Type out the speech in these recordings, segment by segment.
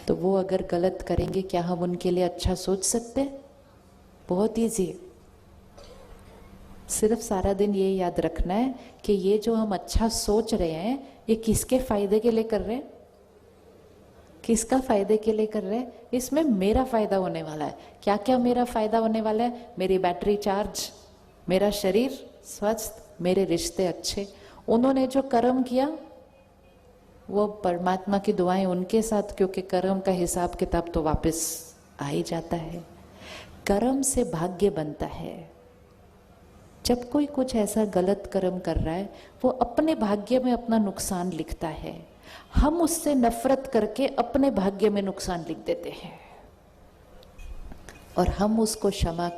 तो वो अगर गलत करेंगे, क्या हम उनके लिए अच्छा सोच सकते हैं? बहुत ईजी है। सिर्फ सारा दिन ये याद रखना है कि ये जो हम अच्छा सोच रहे हैं, ये किसके फायदे के लिए कर रहे हैं? किसका फायदे के लिए कर रहे हैं? इसमें मेरा फायदा होने वाला है। क्या क्या मेरा फायदा होने वाला है? मेरी बैटरी चार्ज, मेरा शरीर स्वस्थ, मेरे रिश्ते अच्छे। उन्होंने जो कर्म किया वो परमात्मा की दुआएं उनके साथ, क्योंकि कर्म का हिसाब किताब तो वापस आ ही जाता है। कर्म से भाग्य बनता है। जब कोई कुछ ऐसा गलत कर्म कर रहा है, वो अपने भाग्य में अपना नुकसान लिखता है। हम उससे नफरत करके अपने भाग्य में नुकसान लिख देते हैं और हम उसको क्षमा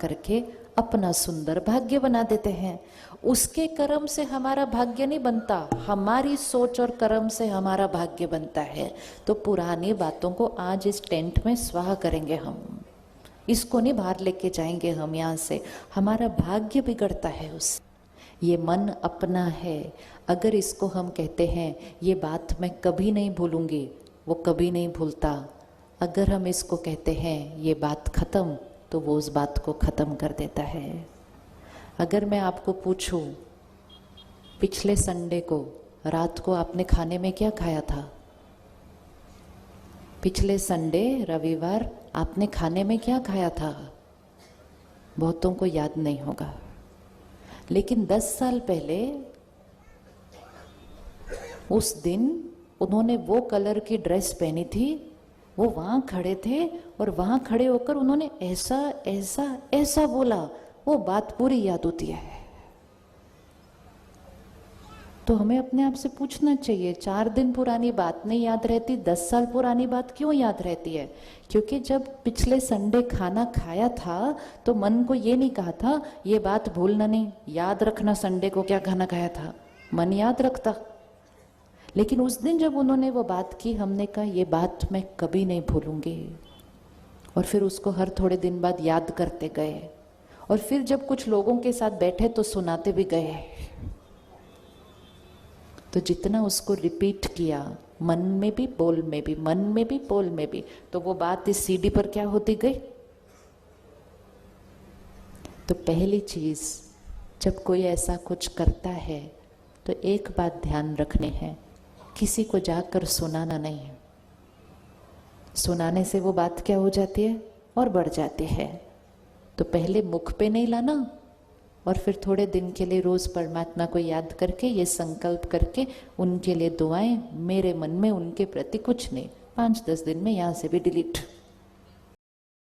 करके अपना सुंदर भाग्य बना देते हैं। उसके कर्म से हमारा भाग्य नहीं बनता, हमारी सोच और कर्म से हमारा भाग्य बनता है। तो पुरानी बातों को आज इस टेंट में स्वाहा करेंगे हम, इसको नहीं बाहर लेके जाएंगे हम यहाँ से। हमारा भाग्य बिगड़ता है उससे। ये मन अपना है। अगर इसको हम कहते हैं ये बात मैं कभी नहीं भूलूंगी, वो कभी नहीं भूलता। अगर हम इसको कहते हैं ये बात खत्म, तो वो उस बात को खत्म कर देता है। अगर मैं आपको पूछूं पिछले संडे को रात को आपने खाने में क्या खाया था? पिछले संडे रविवार आपने खाने में क्या खाया था? बहुतों को याद नहीं होगा, लेकिन 10 साल पहले उस दिन उन्होंने वो कलर की ड्रेस पहनी थी, वो वहां खड़े थे और वहां खड़े होकर उन्होंने ऐसा ऐसा ऐसा बोला, वो बात पूरी याद होती है। तो हमें अपने आप से पूछना चाहिए, 4 दिन पुरानी बात नहीं याद रहती, 10 साल पुरानी बात क्यों याद रहती है? क्योंकि जब पिछले संडे खाना खाया था तो मन को ये नहीं कहा था ये बात भूलना नहीं, याद रखना संडे को क्या खाना खाया था, मन याद रखता। लेकिन उस दिन जब उन्होंने वो बात की, हमने कहा ये बात मैं कभी नहीं भूलूंगी, और फिर उसको हर थोड़े दिन बाद याद करते गए, और फिर जब कुछ लोगों के साथ बैठे तो सुनाते भी गए। तो जितना उसको रिपीट किया, मन में भी बोल में भी, मन में भी बोल में भी, तो वो बात इस सीडी पर क्या होती गई। तो पहली चीज, जब कोई ऐसा कुछ करता है तो एक बात ध्यान रखनी है, किसी को जाकर सुनाना नहीं है। सुनाने से वो बात क्या हो जाती है और बढ़ जाती है। तो पहले मुख पे नहीं लाना, और फिर थोड़े दिन के लिए रोज परमात्मा को याद करके ये संकल्प करके उनके लिए दुआएं, मेरे मन में उनके प्रति कुछ नहीं, 5-10 दिन में यहाँ से भी डिलीट।